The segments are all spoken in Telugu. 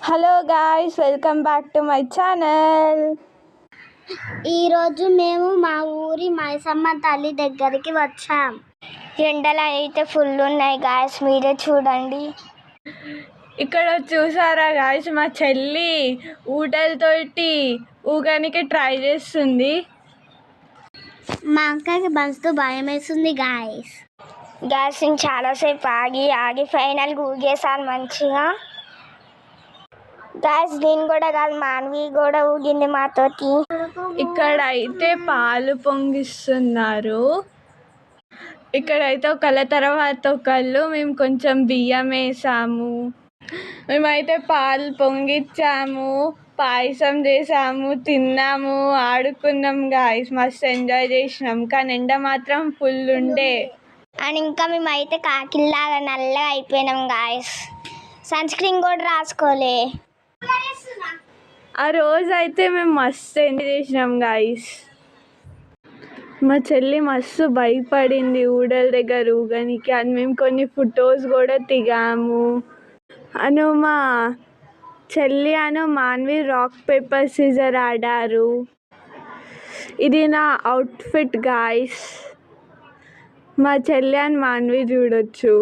Hello guys, welcome back to my channel. ఈరోజు మేము మా ఊరి మైసమ్మ తల్లి దగ్గరికి వచ్చాం. ఎండలు అయితే ఫుల్ ఉన్నాయి గాయస్, మీరే చూడండి. ఇక్కడ చూసారా గాయ్స్, మా చెల్లి ఊటలతోటి ఊగనికి ట్రై చేస్తుంది. మా అక్కకి బస్తో భయం వేస్తుంది గాయస్. నేను చాలాసేపు ఆగి ఫైనల్ ఊగేసాను మంచిగా. గాయస్ నేను కూడా కాదు, మాన్వి కూడా ఊగింది మాతోటి. ఇక్కడ అయితే పాలు పొంగిస్తున్నారు. ఇక్కడైతే ఒకళ్ళ తర్వాత ఒకళ్ళు మేము కొంచెం బియ్యం వేసాము. మేమైతే పాలు పొంగిచ్చాము, పాయసం చేసాము, తిన్నాము, ఆడుకున్నాం గాయస్. మస్తు ఎంజాయ్ చేసినాం. కానీ ఎండ మాత్రం ఫుల్ ఉండే. అండ్ ఇంకా మేమైతే కాకిల్లాగా నల్లగా అయిపోయినాం గాయస్. సన్ స్క్రీన్ కూడా రాసుకోలే. ఆ రోజు అయితే మేము మస్తు ఎంజాయ్ చేసినాం గాయస్. మా చెల్లి మస్తు భయపడింది ఊడల దగ్గర ఊగనికి. అని మేము కొన్ని ఫొటోస్ కూడా దిగాము. మా చెల్లి మాన్వి రాక్ పేపర్ సీజర్ ఆడారు. ఇది నా అవుట్ఫిట్ గాయస్. మా చెల్లి మాన్వి చూడొచ్చు.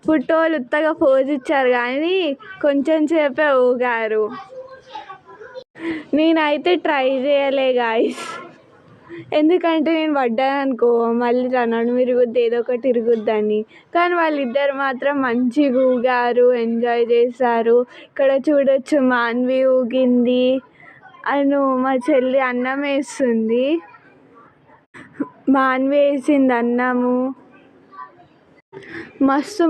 ఫోటోలు ఉత్తగా పోజ్ ఇచ్చారు కానీ కొంచెం సేపే ఊగారు. నేనైతే ట్రై చేయలే గాయస్, ఎందుకంటే నేను పడ్డాను అనుకో మళ్ళీ నడుము విరుగుద్ది, ఏదో ఒకటి ఇరుగుద్దని. కానీ వాళ్ళిద్దరు మాత్రం మంచిగా ఊగారు, ఎంజాయ్ చేశారు. ఇక్కడ చూడొచ్చు, మాన్వి ఊగింది. మా చెల్లి అన్నం వేస్తుంది. మాన్వి వేసింది అన్నము. మస్తు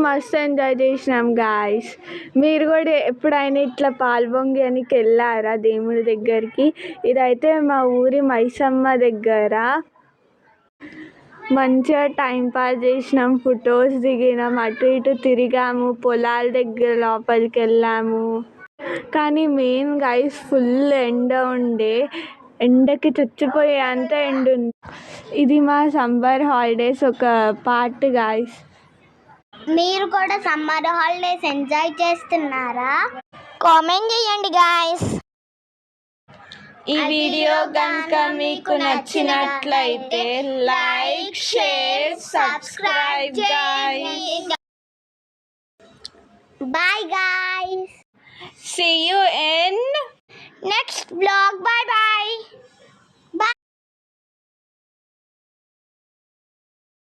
ఎంజాయ్ చేసినాం గాయస్. మీరు కూడా ఎప్పుడైనా ఇట్లా పాల్పొంగనికి వెళ్ళారా దేవుడి దగ్గరికి? ఇదైతే మా ఊరి మైసమ్మ దగ్గర. మంచిగా టైం పాస్ చేసినాం, ఫొటోస్ దిగినాం, అటు ఇటు తిరిగాము, పొలాల దగ్గర లోపలికి వెళ్ళాము. కానీ మెయిన్ గాయస్ ఫుల్ ఎండ ఉండే. ఎండకి చచ్చిపోయే అంత ఎండ ఉంది. ఇది మా సమ్మర్ హాలిడేస్ ఒక పార్ట్ గాయస్. మీరు కూడా సమ్మర్ హాలిడేస్ ఎంజాయ్ చేస్తున్నారా? కామెంట్ చేయండి గాయస్. ఈ వీడియో కనుక మీకు నచ్చినట్లయితే like, share, subscribe guys. Bye guys. See you in next blog. Bye bye.